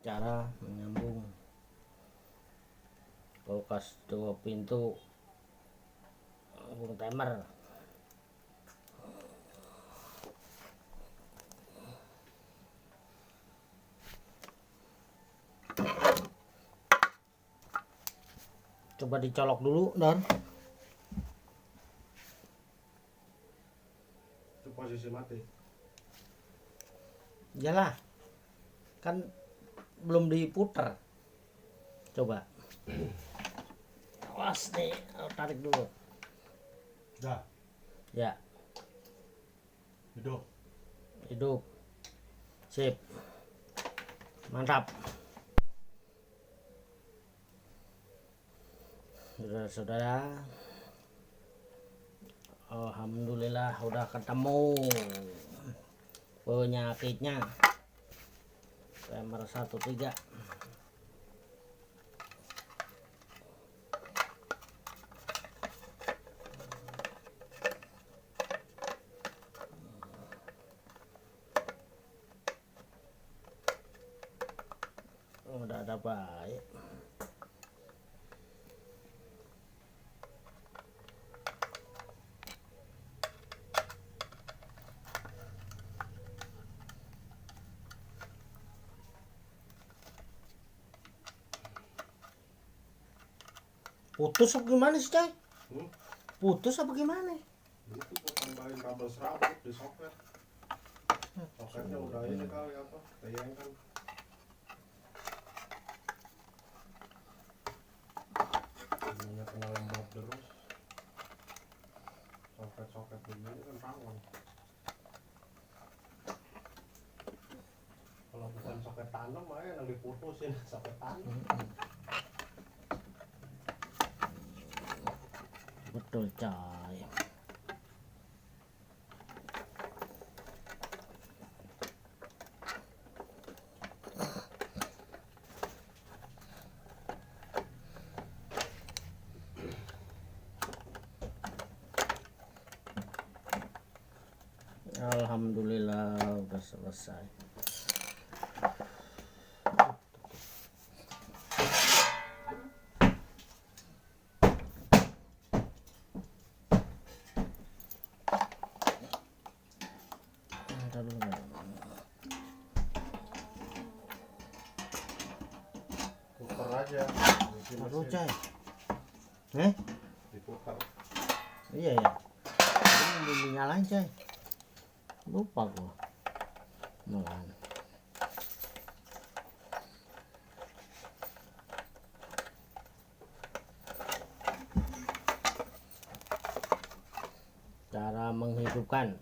Cara menyambung kulkas 2 pintu temer. Coba dicolok dulu, Don. Itu posisi mati. Iyalah, kan belum diputer. Coba. Awas nih, tarik dulu. Dah, Ya, hidup. hidup. Sip. Mantap. Saudara-saudara, alhamdulillah udah ketemu penyakitnya. Temer 13. Udah ada baik. Putus apa gimana sih, Cai? Putus apa gimana? Itu gua tambahin kabel serabut di soket. Soketnya udah ini kali apa? Kayaknya kan. Namanya kena lembab terus. Soket-soket begini kan rawan. Kalau bukan soket tanam aja yang diputusin soket tanam. Betul, Cai. Alhamdulillah udah selesai. Ntar dulu. Putar aja. Taruh, Cai. Diputar. Iya ya. Ini belum dinyalain, Cai. Lupa gua. Malahan. Cara menghidupkan